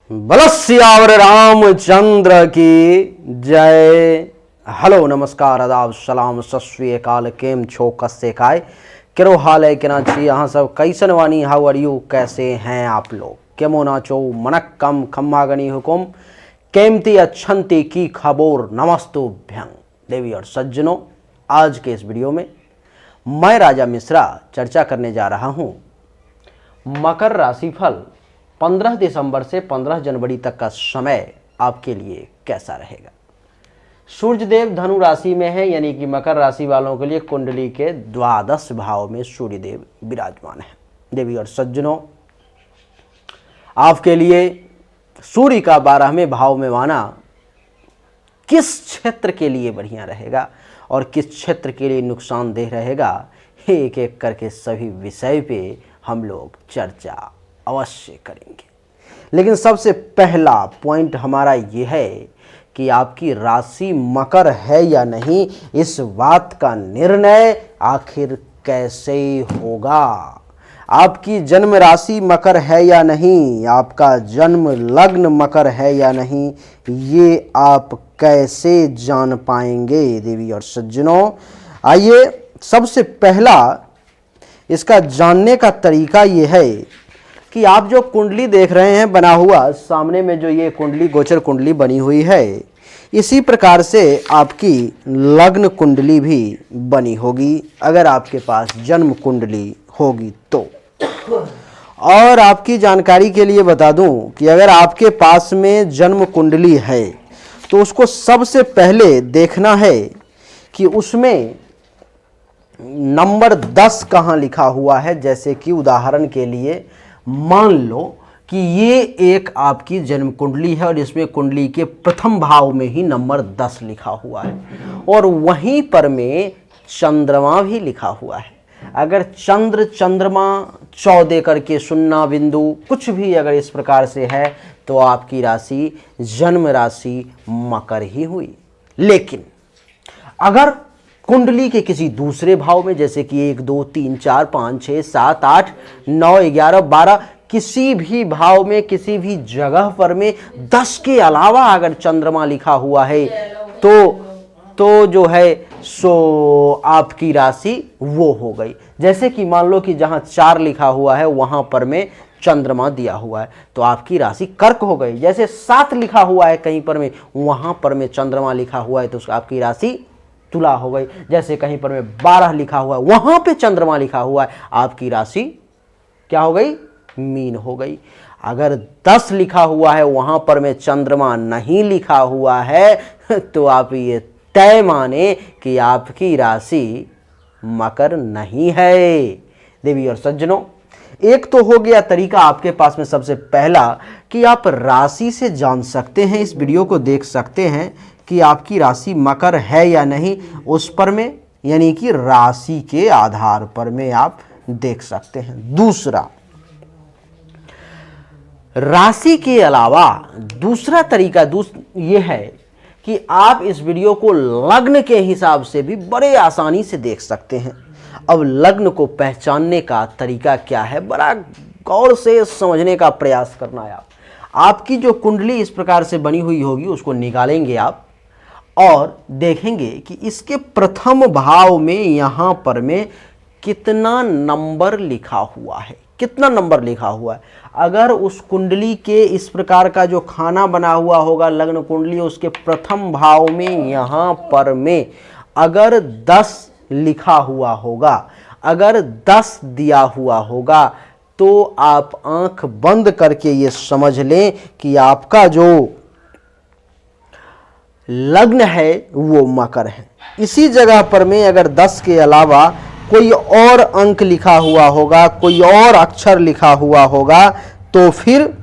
बोलो सियावर रामचंद्र की जय। हेलो नमस्कार आदाब सलाम सत श्री अकाल। केम छो कस्से काय केरो हाल है केना छी अहाँ सब कैसन वानी हाउ आर यू कैसे हैं आप लोग केमो नाचो मनक कम खम्मा गणी हुकुम केमती अच्छंती की खबोर नमस्तुभ्यं। देवी और सज्जनों, आज के इस वीडियो में मैं राजा मिश्रा चर्चा करने जा रहा हूं मकर राशिफल 15 दिसंबर से 15 जनवरी तक का समय आपके लिए कैसा रहेगा। सूर्यदेव धनु राशि में है, यानी कि मकर राशि वालों के लिए कुंडली के द्वादश भाव में सूर्यदेव विराजमान है। देवी और सज्जनों, आपके लिए सूर्य का 12वें भाव में माना किस क्षेत्र के लिए बढ़िया रहेगा और किस क्षेत्र के लिए नुकसानदेह रहेगा, एक एक करके सभी विषय पे हम लोग चर्चा अवश्य करेंगे। लेकिन सबसे पहला पॉइंट हमारा यह है कि आपकी राशि मकर है या नहीं, इस बात का निर्णय आखिर कैसे होगा। आपकी जन्म राशि मकर है या नहीं, आपका जन्म लग्न मकर है या नहीं, ये आप कैसे जान पाएंगे। देवी और सज्जनों, आइए सबसे पहला इसका जानने का तरीका ये है कि आप जो कुंडली देख रहे हैं बना हुआ सामने में, जो ये कुंडली गोचर कुंडली बनी हुई है, इसी प्रकार से आपकी लग्न कुंडली भी बनी होगी अगर आपके पास जन्म कुंडली होगी तो। और आपकी जानकारी के लिए बता दूं कि अगर आपके पास में जन्म कुंडली है तो उसको सबसे पहले देखना है कि उसमें नंबर 10 कहाँ लिखा हुआ है। जैसे कि उदाहरण के लिए मान लो कि ये एक आपकी जन्म कुंडली है और इसमें कुंडली के प्रथम भाव में ही नंबर 10 लिखा हुआ है और वहीं पर में चंद्रमा भी लिखा हुआ है। अगर चंद्रमा 14 करके 0 बिंदु कुछ भी अगर इस प्रकार से है तो आपकी राशि जन्म राशि मकर ही हुई। लेकिन अगर कुंडली के किसी दूसरे भाव में, जैसे कि 1 2 3 4 5 6 7 8 9 11 12 किसी भी भाव में किसी भी जगह पर में 10 के अलावा अगर चंद्रमा लिखा हुआ है तो जो है सो आपकी राशि वो हो गई। जैसे कि मान लो कि जहां 4 लिखा हुआ है वहां पर में चंद्रमा दिया हुआ है तो आपकी राशि कर्क हो गई। जैसे 7 लिखा हुआ है कहीं पर में, वहां पर में चंद्रमा लिखा हुआ है तो आपकी राशि तुला हो गई। जैसे कहीं पर में 12 लिखा हुआ है वहां पे चंद्रमा लिखा हुआ है, आपकी राशि क्या हो गई, मीन हो गई। अगर 10 लिखा हुआ है वहां पर में चंद्रमा नहीं लिखा हुआ है तो आप ये तय माने कि आपकी राशि मकर नहीं है। देवी और सज्जनों, एक तो हो गया तरीका आपके पास में सबसे पहला कि आप राशि से जान सकते हैं, इस वीडियो को देख सकते हैं कि आपकी राशि मकर है या नहीं, उस पर में यानी कि राशि के आधार पर में आप देख सकते हैं। दूसरा, राशि के अलावा दूसरा तरीका यह है कि आप इस वीडियो को लग्न के हिसाब से भी बड़े आसानी से देख सकते हैं। अब लग्न को पहचानने का तरीका क्या है, बड़ा गौर से समझने का प्रयास करना है। आपकी जो कुंडली इस प्रकार से बनी हुई होगी उसको निकालेंगे आप और देखेंगे कि इसके प्रथम भाव में यहां पर में कितना नंबर लिखा हुआ है, कितना नंबर लिखा हुआ है। अगर उस कुंडली के इस प्रकार का जो खाना बना हुआ होगा लग्न कुंडली, उसके प्रथम भाव में यहां पर में अगर 10 लिखा हुआ होगा, अगर 10 दिया हुआ होगा तो आप आंख बंद करके ये समझ लें कि आपका जो लग्न है वो मकर है। इसी जगह पर में अगर 10 के अलावा कोई और अंक लिखा हुआ होगा, कोई और अक्षर लिखा हुआ होगा तो फिर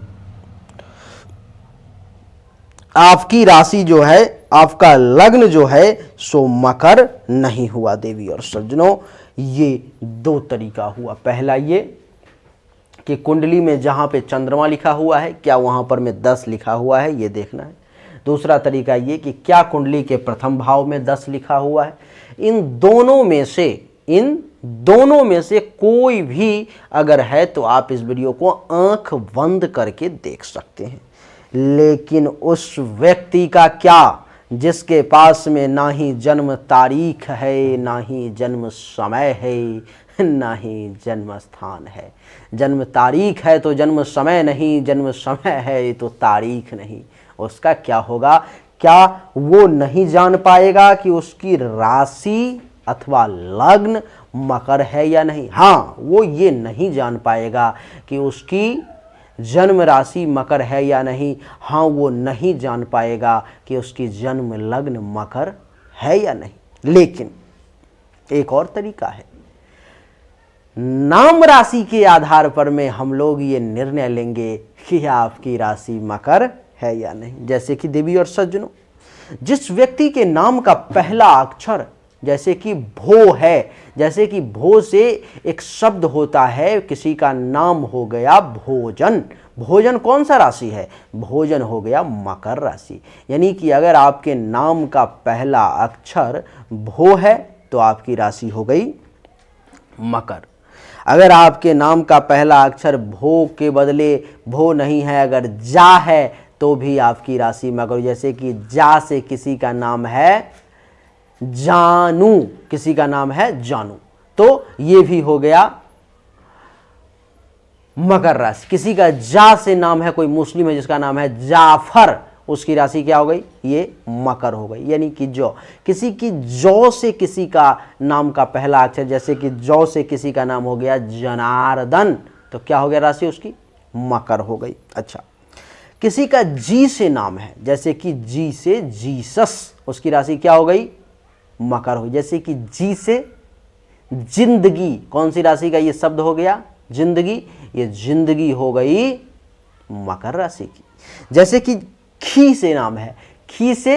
आपकी राशि जो है, आपका लग्न जो है सो मकर नहीं हुआ। देवी और सज्जनों, ये 2 तरीका हुआ। पहला ये कि कुंडली में जहां पे चंद्रमा लिखा हुआ है क्या वहां पर में 10 लिखा हुआ है, ये देखना है। दूसरा तरीका ये कि क्या कुंडली के प्रथम भाव में 10 लिखा हुआ है। इन दोनों में से कोई भी अगर है तो आप इस वीडियो को आंख बंद करके देख सकते हैं। लेकिन उस व्यक्ति का क्या जिसके पास में ना ही जन्म तारीख है, ना ही जन्म समय है, ना ही जन्म स्थान है। जन्म तारीख है तो जन्म समय नहीं, जन्म समय है तो तारीख नहीं। उसका क्या होगा? क्या वो नहीं जान पाएगा कि उसकी राशि अथवा लग्न मकर है या नहीं? हाँ, वो ये नहीं जान पाएगा कि उसकी जन्म राशि मकर है या नहीं। हाँ, वो नहीं जान पाएगा कि उसकी जन्म लग्न मकर है या नहीं। लेकिन एक और तरीका है, नाम राशि के आधार पर में हम लोग ये निर्णय लेंगे कि आपकी राशि मकर है या नहीं। जैसे कि देवी और सज्जनों, जिस व्यक्ति के नाम का पहला अक्षर जैसे कि भो है, जैसे कि भो से एक शब्द होता है, किसी का नाम हो गया भोजन। भोजन कौन सा राशि है? भोजन हो गया मकर राशि। यानी कि अगर आपके नाम का पहला अक्षर भो है तो आपकी राशि हो गई मकर। अगर आपके नाम का पहला अक्षर भो के बदले भो नहीं है, अगर जा है, तो भी आपकी राशि मकर। जैसे कि जा से किसी का नाम है जानू, किसी का नाम है जानू, तो ये भी हो गया मकर राशि। किसी का जा से नाम है, कोई मुस्लिम है जिसका नाम है जाफर, उसकी राशि क्या हो गई? ये मकर हो गई। यानी कि जौ, किसी की जौ से किसी का नाम का पहला अक्षर, जैसे कि जौ से किसी का नाम हो गया जनार्दन, तो क्या हो गया? राशि उसकी मकर हो गई। अच्छा, किसी का जी से नाम है, जैसे कि जी से जीसस, उसकी राशि क्या हो गई? मकर हो। जैसे कि जी से जिंदगी, कौन सी राशि का ये शब्द हो गया? जिंदगी, ये जिंदगी हो गई मकर राशि की। जैसे कि खी से नाम है, खी से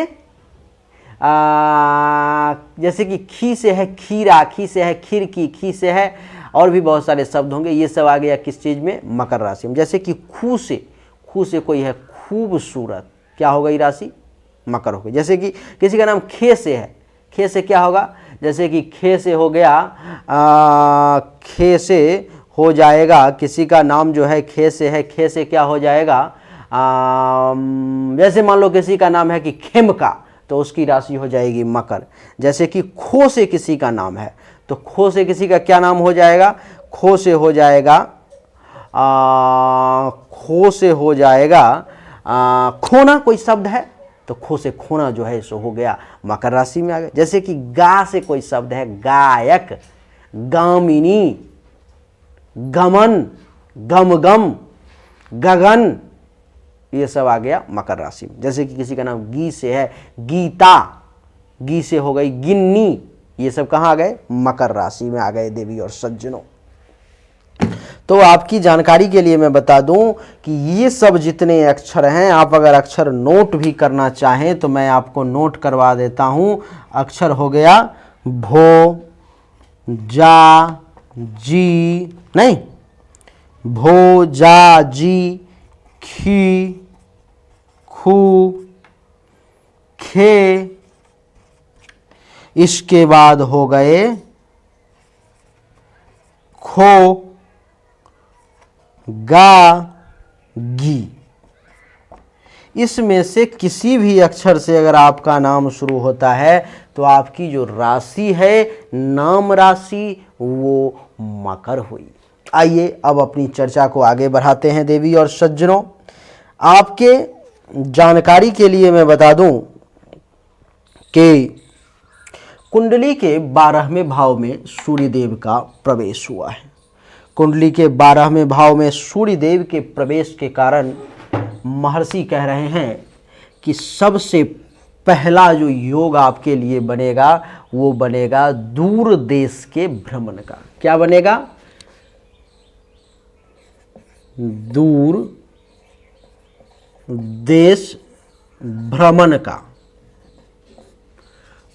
जैसे कि खी से है खीरा, खी से है खिड़की, खी से है और भी बहुत सारे शब्द होंगे, ये सब आ गया किस चीज में? मकर राशि में। जैसे कि खू से कोई है खूबसूरत, क्या हो गई? राशि मकर हो गई। जैसे कि किसी का नाम खे से है, खे से क्या होगा? जैसे कि खे से हो गया खे से हो जाएगा, किसी का नाम जो है खे से है, खे से क्या हो जाएगा? जैसे मान लो किसी का नाम है कि खेमका, तो उसकी राशि हो जाएगी मकर। जैसे कि खो से किसी का नाम है, तो खो से किसी का क्या नाम हो जाएगा? खो से हो जाएगा खोना, कोई शब्द है तो खो से खोना जो है सो हो गया मकर राशि में आ गया। जैसे कि गा से कोई शब्द है, गायक, गामिनी, गमन, गमगम, गगन, ये सब आ गया मकर राशि में। जैसे कि किसी का नाम गी से है, गीता, गी से हो गई गिन्नी, ये सब कहाँ आ गए? मकर राशि में आ गए देवी और सज्जनों। तो आपकी जानकारी के लिए मैं बता दूं कि ये सब जितने अक्षर हैं, आप अगर अक्षर नोट भी करना चाहें तो मैं आपको नोट करवा देता हूं। अक्षर हो गया भो, जा, जी, नहीं, भो, जा, जी, खी, खू, खे, इसके बाद हो गए खो, गा, गी। इसमें से किसी भी अक्षर से अगर आपका नाम शुरू होता है तो आपकी जो राशि है, नाम राशि, वो मकर हुई। आइए अब अपनी चर्चा को आगे बढ़ाते हैं देवी और सज्जनों। आपके जानकारी के लिए मैं बता दूं कि कुंडली के 12वें भाव में सूर्यदेव का प्रवेश हुआ है। कुंडली के 12वें भाव में सूर्यदेव के प्रवेश के कारण महर्षि कह रहे हैं कि सबसे पहला जो योग आपके लिए बनेगा वो बनेगा दूर देश के भ्रमण का। क्या बनेगा? दूर देश भ्रमण का।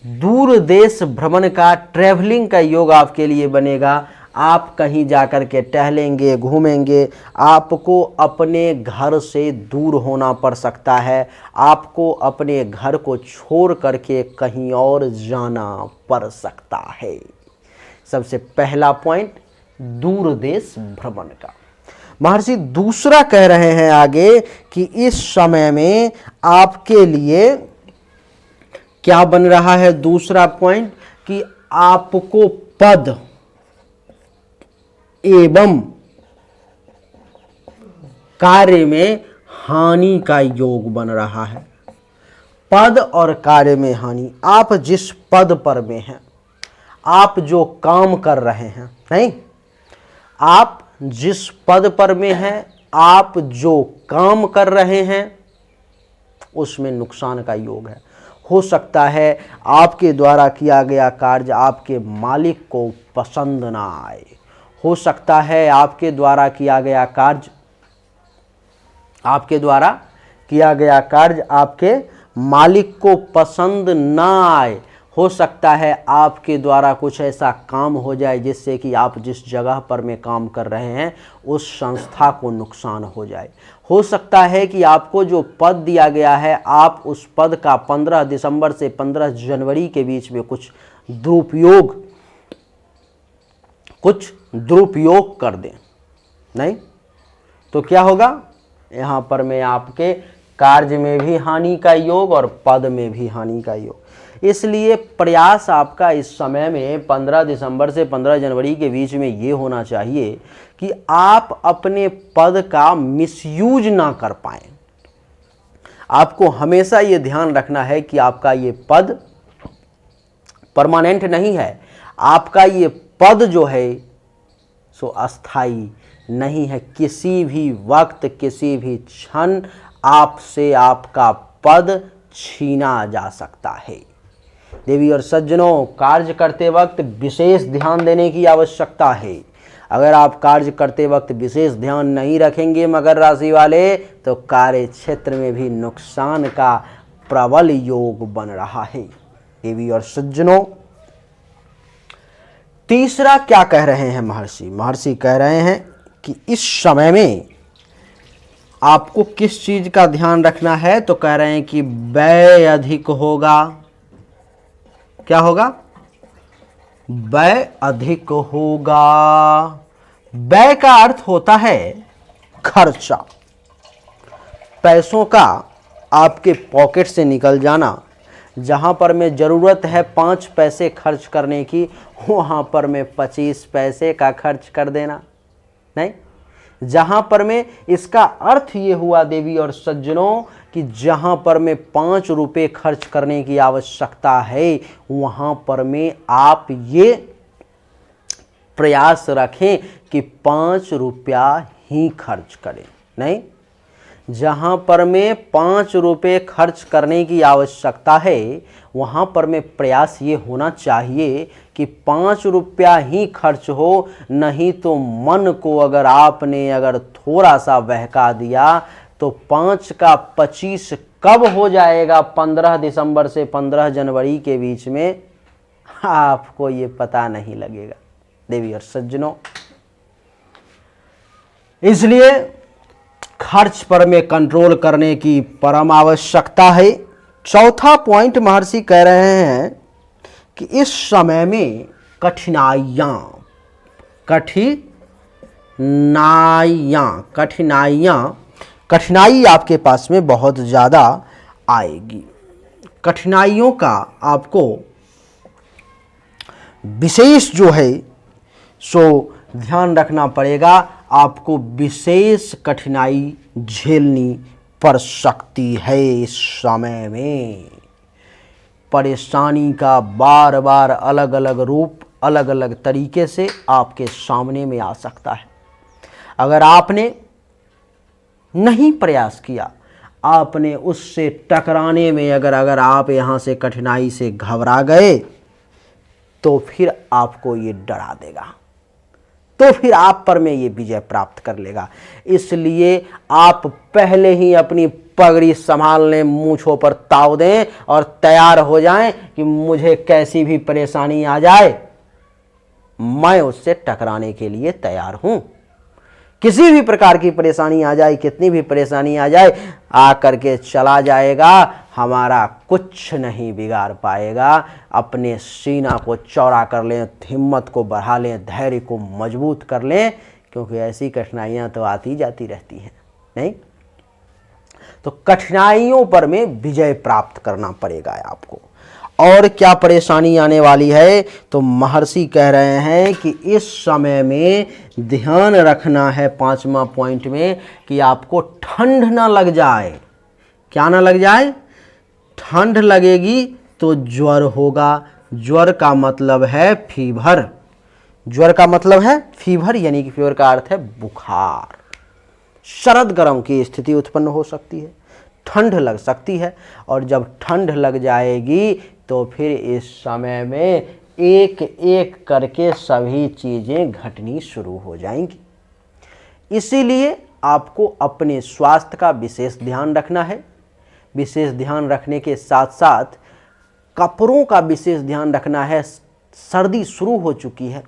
दूर देश भ्रमण का, ट्रैवलिंग का योग आपके लिए बनेगा। आप कहीं जाकर के टहलेंगे, घूमेंगे, आपको अपने घर से दूर होना पड़ सकता है, आपको अपने घर को छोड़ करके कहीं और जाना पड़ सकता है। सबसे पहला पॉइंट दूर देश भ्रमण का। महर्षि दूसरा कह रहे हैं आगे कि इस समय में आपके लिए क्या बन रहा है, दूसरा पॉइंट, कि आपको पद एवं कार्य में हानि का योग बन रहा है। पद और कार्य में हानि। आप जिस पद पर में हैं, आप जो काम कर रहे हैं, नहीं, आप जिस पद पर में हैं, आप जो काम कर रहे हैं, उसमें नुकसान का योग है। हो सकता है आपके द्वारा किया गया कार्य आपके मालिक को पसंद ना आए। हो सकता है आपके द्वारा किया गया कार्य आपके मालिक को पसंद ना आए। हो सकता है आपके द्वारा कुछ ऐसा काम हो जाए जिससे कि आप जिस जगह पर में काम कर रहे हैं उस संस्था को नुकसान हो जाए। हो सकता है कि आपको जो पद दिया गया है, आप उस पद का 15 दिसंबर से 15 जनवरी के बीच में कुछ दुरुपयोग कर दें, नहीं तो क्या होगा, यहाँ पर में आपके कार्य में भी हानि का योग और पद में भी हानि का योग। इसलिए प्रयास आपका इस समय में 15 दिसंबर से 15 जनवरी के बीच में ये होना चाहिए कि आप अपने पद का मिसयूज ना कर पाएं। आपको हमेशा ये ध्यान रखना है कि आपका ये पद परमानेंट नहीं है। आपका ये पद जो है सो अस्थाई नहीं है। किसी भी वक्त, किसी भी क्षण आपसे आपका पद छीना जा सकता है। देवी और सज्जनों, कार्य करते वक्त विशेष ध्यान देने की आवश्यकता है। अगर आप कार्य करते वक्त विशेष ध्यान नहीं रखेंगे मकर राशि वाले, तो कार्य क्षेत्र में भी नुकसान का प्रबल योग बन रहा है। देवी और सज्जनों, तीसरा क्या कह रहे हैं महर्षि? महर्षि कह रहे हैं कि इस समय में आपको किस चीज का ध्यान रखना है, तो कह रहे हैं कि व्यय अधिक होगा। क्या होगा? व्यय अधिक होगा। व्यय का अर्थ होता है खर्चा, पैसों का आपके पॉकेट से निकल जाना। जहां पर में जरूरत है 5 पैसे खर्च करने की, वहां पर में 25 पैसे का खर्च कर देना। नहीं, जहां पर में इसका अर्थ ये हुआ देवी और सज्जनों कि जहां पर में 5 रुपए खर्च करने की आवश्यकता है, वहां पर में आप ये प्रयास रखें कि 5 रुपया ही खर्च करें। नहीं, जहां पर में 5 रुपए खर्च करने की आवश्यकता है, वहां पर में प्रयास ये होना चाहिए कि 5 रुपया ही खर्च हो। नहीं तो मन को अगर थोड़ा सा बहका दिया तो 5 का 25 कब हो जाएगा 15 दिसंबर से 15 जनवरी के बीच में, आपको ये पता नहीं लगेगा। देवी और सज्जनों, इसलिए खर्च पर में कंट्रोल करने की परम आवश्यकता है। चौथा पॉइंट महर्षि कह रहे हैं कि इस समय में कठिनाई आपके पास में बहुत ज़्यादा आएगी। कठिनाइयों का आपको विशेष जो है सो ध्यान रखना पड़ेगा। आपको विशेष कठिनाई झेलनी पड़ सकती है। इस समय में परेशानी का बार बार अलग अलग रूप, अलग अलग तरीके से आपके सामने में आ सकता है। अगर आपने नहीं प्रयास किया, आपने उससे टकराने में अगर आप यहाँ से कठिनाई से घबरा गए, तो फिर आपको ये डरा देगा, तो फिर आप पर में ये विजय प्राप्त कर लेगा। इसलिए आप पहले ही अपनी पगड़ी संभाल लें, मूंछों पर ताव दें और तैयार हो जाएं कि मुझे कैसी भी परेशानी आ जाए, मैं उससे टकराने के लिए तैयार हूं। किसी भी प्रकार की परेशानी आ जाए, कितनी भी परेशानी आ जाए, आकर के चला जाएगा, हमारा कुछ नहीं बिगाड़ पाएगा। अपने सीना को चौड़ा कर लें, हिम्मत को बढ़ा लें, धैर्य को मजबूत कर लें, क्योंकि ऐसी कठिनाइयाँ तो आती जाती रहती हैं, नहीं? तो कठिनाइयों पर में विजय प्राप्त करना पड़ेगा आपको। और क्या परेशानी आने वाली है? तो महर्षि कह रहे हैं कि इस समय में ध्यान रखना है 5वां पॉइंट में कि आपको ठंड ना लग जाए। क्या ना लग जाए? ठंड लगेगी तो ज्वर होगा। ज्वर का मतलब है फीवर। ज्वर का मतलब है फीवर, यानी कि फीवर का अर्थ है बुखार। शरद गर्म की स्थिति उत्पन्न हो सकती है, ठंड लग सकती है। और जब ठंड लग जाएगी तो फिर इस समय में एक एक करके सभी चीज़ें घटनी शुरू हो जाएंगी। इसीलिए आपको अपने स्वास्थ्य का विशेष ध्यान रखना है। विशेष ध्यान रखने के साथ साथ कपड़ों का विशेष ध्यान रखना है। सर्दी शुरू हो चुकी है,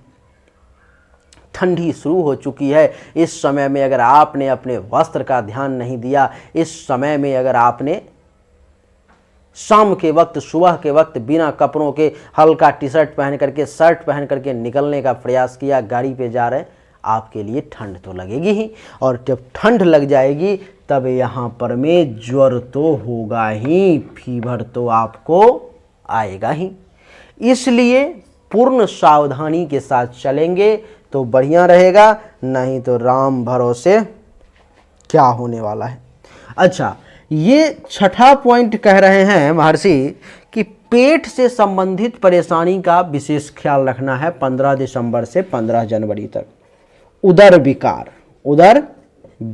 ठंडी शुरू हो चुकी है। इस समय में अगर आपने अपने वस्त्र का ध्यान नहीं दिया, इस समय में अगर आपने शाम के वक्त, सुबह के वक्त बिना कपड़ों के हल्का टी शर्ट पहन करके, शर्ट पहन करके निकलने का प्रयास किया, गाड़ी पे जा रहे हैं, आपके लिए ठंड तो लगेगी ही। और जब ठंड लग जाएगी तब यहाँ पर में ज्वर तो होगा ही, फीवर तो आपको आएगा ही। इसलिए पूर्ण सावधानी के साथ चलेंगे तो बढ़िया रहेगा, नहीं तो राम भरोसे क्या होने वाला है। अच्छा, ये छठा पॉइंट कह रहे हैं महर्षि कि पेट से संबंधित परेशानी का विशेष ख्याल रखना है 15 दिसंबर से 15 जनवरी तक। उदर विकार। उदर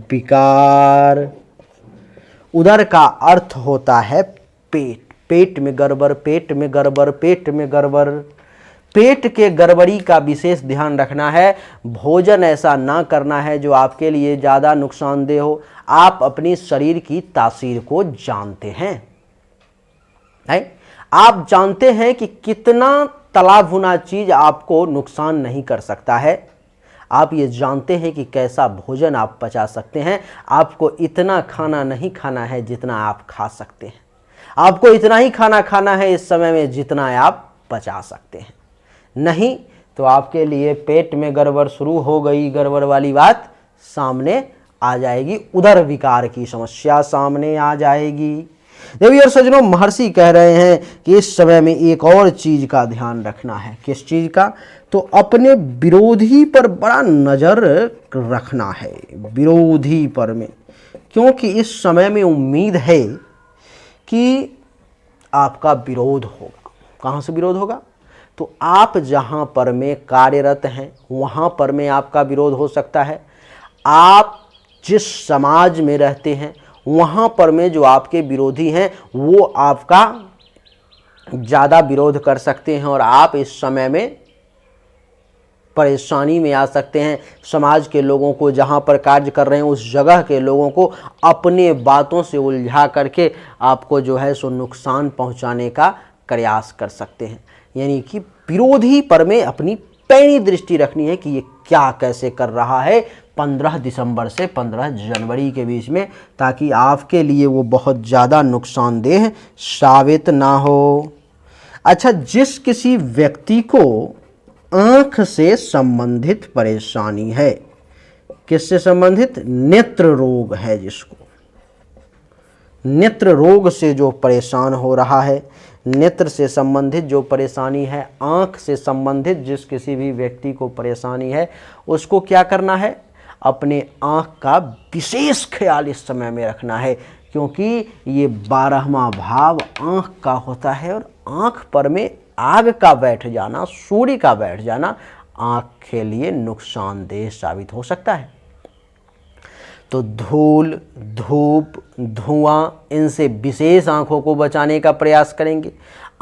विकार, उदर का अर्थ होता है पेट। पेट में गड़बड़, पेट में गड़बड़, पेट में गड़बड़। पेट के गड़बड़ी का विशेष ध्यान रखना है। भोजन ऐसा ना करना है जो आपके लिए ज़्यादा नुकसानदेह हो। आप अपनी शरीर की तासीर को जानते हैं, आप जानते हैं कि कितना तला भुना चीज़ आपको नुकसान नहीं कर सकता है। आप ये जानते हैं कि कैसा भोजन आप पचा सकते हैं। आपको इतना खाना नहीं खाना है जितना आप खा सकते हैं। आपको इतना ही खाना खाना है इस समय में जितना आप पचा सकते हैं। नहीं तो आपके लिए पेट में गड़बड़ शुरू हो गई, गड़बड़ वाली बात सामने आ जाएगी, उदर विकार की समस्या सामने आ जाएगी। देवी और सज्जनों, महर्षि कह रहे हैं कि इस समय में एक और चीज का ध्यान रखना है। किस चीज का? तो अपने विरोधी पर बड़ा नजर रखना है, विरोधी पर में, क्योंकि इस समय में उम्मीद है कि आपका विरोध होगा। कहाँ से विरोध होगा? तो आप जहाँ पर में कार्यरत हैं वहाँ पर में आपका विरोध हो सकता है। आप जिस समाज में रहते हैं वहाँ पर में जो आपके विरोधी हैं वो आपका ज़्यादा विरोध कर सकते हैं और आप इस समय में परेशानी में आ सकते हैं। समाज के लोगों को, जहाँ पर कार्य कर रहे हैं उस जगह के लोगों को अपने बातों से उलझा करके आपको जो है सो नुकसान पहुँचाने का प्रयास कर सकते हैं। यानी कि विरोधी पर में अपनी पैनी दृष्टि रखनी है कि ये क्या कैसे कर रहा है 15 दिसंबर से 15 जनवरी के बीच में, ताकि आपके लिए वो बहुत ज़्यादा नुकसानदेह साबित ना हो। अच्छा, जिस किसी व्यक्ति को आँख से संबंधित परेशानी है, किससे संबंधित? नेत्र रोग है, जिसको नेत्र रोग से जो परेशान हो रहा है, नेत्र से संबंधित जो परेशानी है, आँख से संबंधित जिस किसी भी व्यक्ति को परेशानी है, उसको क्या करना है? अपने आँख का विशेष ख्याल इस समय में रखना है, क्योंकि ये 12वां भाव आँख का होता है और आँख पर में आग का बैठ जाना, सूर्य का बैठ जाना आँख के लिए नुकसानदेह साबित हो सकता है। तो धूल, धूप, धुआं, इनसे विशेष आँखों को बचाने का प्रयास करेंगे।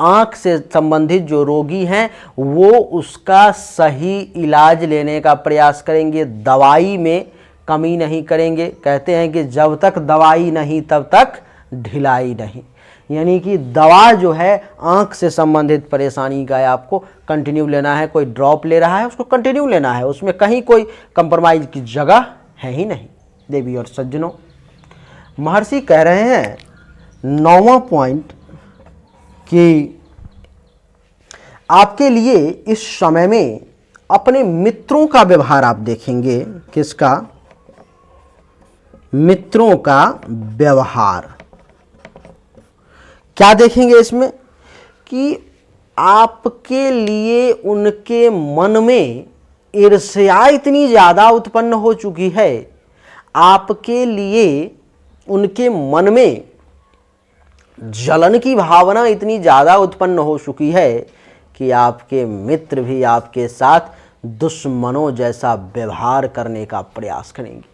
आँख से संबंधित जो रोगी हैं वो उसका सही इलाज लेने का प्रयास करेंगे, दवाई में कमी नहीं करेंगे। कहते हैं कि जब तक दवाई नहीं तब तक ढिलाई नहीं, यानी कि दवा जो है आँख से संबंधित परेशानी का है आपको कंटिन्यू लेना है। कोई ड्रॉप ले रहा है उसको कंटिन्यू लेना है, उसमें कहीं कोई कंप्रोमाइज़ की जगह है ही नहीं। देवी और सज्जनों, महर्षि कह रहे हैं 9वां पॉइंट कि आपके लिए इस समय में अपने मित्रों का व्यवहार आप देखेंगे। किसका? मित्रों का व्यवहार। क्या देखेंगे इसमें? कि आपके लिए उनके मन में ईर्ष्या इतनी ज्यादा उत्पन्न हो चुकी है, आपके लिए उनके मन में जलन की भावना इतनी ज्यादा उत्पन्न हो चुकी है कि आपके मित्र भी आपके साथ दुश्मनों जैसा व्यवहार करने का प्रयास करेंगे।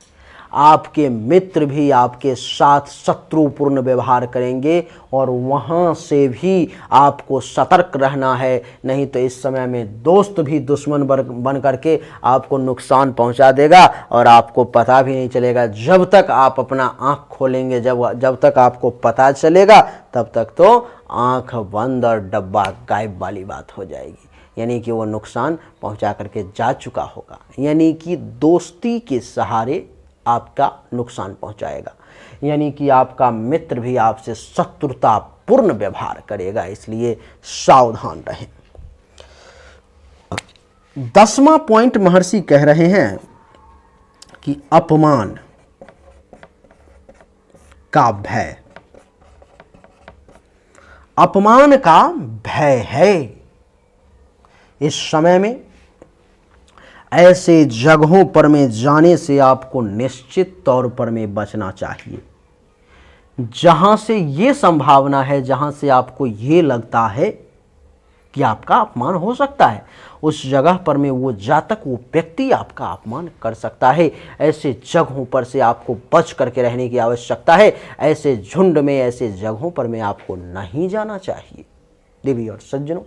आपके मित्र भी आपके साथ शत्रुपूर्ण व्यवहार करेंगे और वहाँ से भी आपको सतर्क रहना है, नहीं तो इस समय में दोस्त भी दुश्मन बन करके आपको नुकसान पहुँचा देगा और आपको पता भी नहीं चलेगा। जब तक आप अपना आँख खोलेंगे, जब तक आपको पता चलेगा, तब तक तो आँख बंद और डब्बा गायब वाली बात हो जाएगी। यानी कि वो नुकसान पहुँचा करके जा चुका होगा। यानी कि दोस्ती के सहारे आपका नुकसान पहुंचाएगा। यानी कि आपका मित्र भी आपसे शत्रुतापूर्ण व्यवहार करेगा, इसलिए सावधान रहें। 10वां पॉइंट महर्षि कह रहे हैं कि अपमान का भय। अपमान का भय है। इस समय में ऐसे जगहों पर में जाने से आपको निश्चित तौर पर में बचना चाहिए, जहां से ये संभावना है, जहां से आपको ये लगता है कि आपका अपमान हो सकता है। उस जगह पर में वो जातक, वो व्यक्ति आपका अपमान कर सकता है। ऐसे जगहों पर से आपको बच करके रहने की आवश्यकता है। ऐसे झुंड में, ऐसे जगहों पर में आपको नहीं जाना चाहिए। देवी और सज्जनों,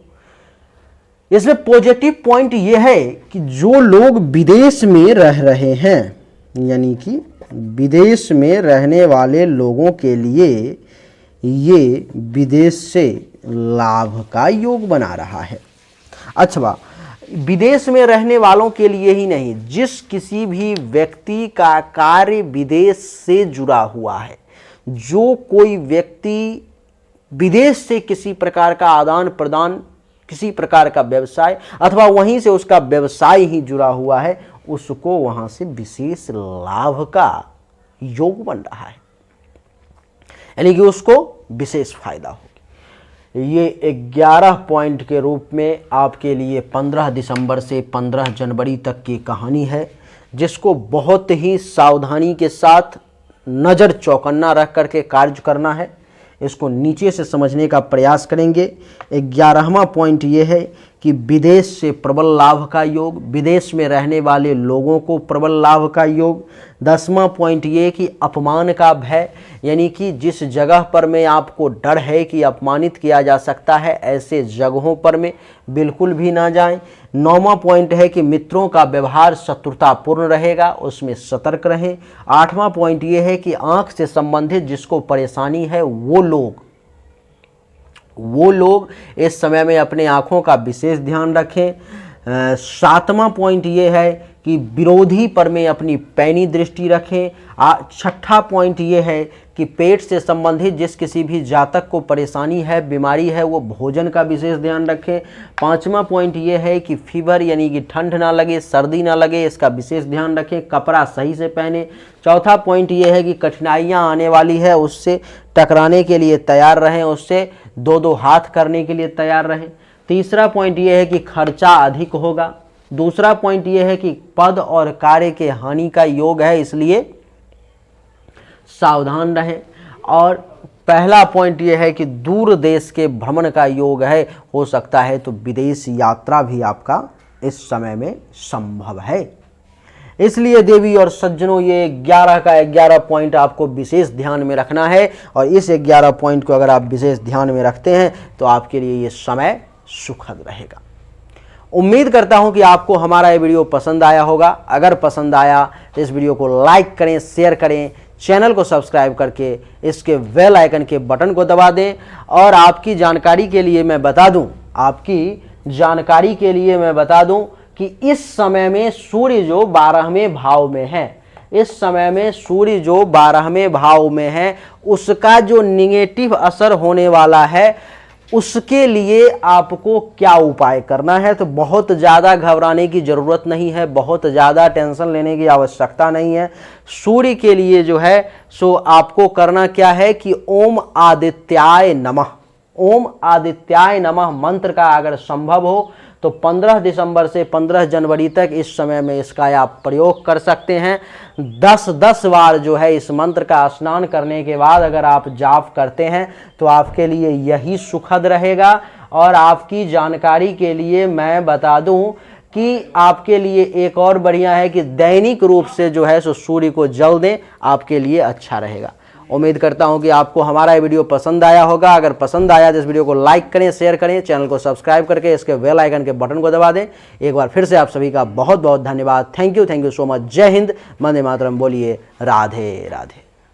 इसमें पॉजिटिव पॉइंट यह है कि जो लोग विदेश में रह रहे हैं, यानी कि विदेश में रहने वाले लोगों के लिए ये विदेश से लाभ का योग बना रहा है। अच्छा, विदेश में रहने वालों के लिए ही नहीं, जिस किसी भी व्यक्ति का कार्य विदेश से जुड़ा हुआ है, जो कोई व्यक्ति विदेश से किसी प्रकार का आदान प्रदान, किसी प्रकार का व्यवसाय अथवा वहीं से उसका व्यवसाय ही जुड़ा हुआ है, उसको वहां से विशेष लाभ का योग बन रहा है। यानी कि उसको विशेष फायदा होगा। ये 11 पॉइंट के रूप में आपके लिए 15 दिसंबर से 15 जनवरी तक की कहानी है, जिसको बहुत ही सावधानी के साथ नज़र चौकन्ना रख करके कार्य करना है। इसको नीचे से समझने का प्रयास करेंगे। 11वां पॉइंट ये है कि विदेश से प्रबल लाभ का योग, विदेश में रहने वाले लोगों को प्रबल लाभ का योग। 10वां पॉइंट ये कि अपमान का भय, यानी कि जिस जगह पर में आपको डर है कि अपमानित किया जा सकता है, ऐसे जगहों पर में बिल्कुल भी ना जाएं। 9वां पॉइंट है कि मित्रों का व्यवहार शत्रुतापूर्ण रहेगा, उसमें सतर्क रहें। 8वां पॉइंट ये है कि आंख से संबंधित जिसको परेशानी है वो लोग इस समय में अपने आँखों का विशेष ध्यान रखें। 7वां पॉइंट ये है कि विरोधी पर में अपनी पैनी दृष्टि रखें। 6ठा पॉइंट ये है कि पेट से संबंधित जिस किसी भी जातक को परेशानी है, बीमारी है, वो भोजन का विशेष ध्यान रखें। 5वां पॉइंट ये है कि फीवर यानी कि ठंड ना लगे, सर्दी ना लगे, इसका विशेष ध्यान रखें, कपड़ा सही से पहने। 4था पॉइंट ये है कि कठिनाइयाँ आने वाली है, उससे टकराने के लिए तैयार रहें, उससे दो हाथ करने के लिए तैयार रहें। तीसरा पॉइंट ये है कि खर्चा अधिक होगा। दूसरा पॉइंट ये है कि पद और कार्य के हानि का योग है, इसलिए सावधान रहें। और पहला पॉइंट ये है कि दूर देश के भ्रमण का योग है, हो सकता है तो विदेश यात्रा भी आपका इस समय में संभव है। इसलिए देवी और सज्जनों, ये 11 का 11 पॉइंट आपको विशेष ध्यान में रखना है, और इस 11 पॉइंट को अगर आप विशेष ध्यान में रखते हैं तो आपके लिए ये समय सुखद रहेगा। उम्मीद करता हूं कि आपको हमारा ये वीडियो पसंद आया होगा। अगर पसंद आया तो इस वीडियो को लाइक करें, शेयर करें, चैनल को सब्सक्राइब करके इसके बेल आइकन के बटन को दबा दें। और आपकी जानकारी के लिए मैं बता दूं कि इस समय में सूर्य जो 12वें भाव में है, उसका जो निगेटिव असर होने वाला है उसके लिए आपको क्या उपाय करना है। तो बहुत ज़्यादा घबराने की ज़रूरत नहीं है, बहुत ज़्यादा टेंशन लेने की आवश्यकता नहीं है। सूर्य के लिए जो है सो आपको करना क्या है कि ओम आदित्याय नमः, ओम आदित्याय नमः मंत्र का अगर संभव हो तो 15 दिसंबर से 15 जनवरी तक इस समय में इसका आप प्रयोग कर सकते हैं। 10-10 बार जो है इस मंत्र का स्नान करने के बाद अगर आप जाप करते हैं तो आपके लिए यही सुखद रहेगा। और आपकी जानकारी के लिए मैं बता दूं कि आपके लिए एक और बढ़िया है कि दैनिक रूप से जो है सो सूर्य को जल दें, आपके लिए अच्छा रहेगा। उम्मीद करता हूं कि आपको हमारा ये वीडियो पसंद आया होगा। अगर पसंद आया तो इस वीडियो को लाइक करें, शेयर करें, चैनल को सब्सक्राइब करके इसके बेल आइकन के बटन को दबा दें। एक बार फिर से आप सभी का बहुत बहुत धन्यवाद। Thank you so much. जय हिंद, वंदे मातरम। बोलिए राधे राधे।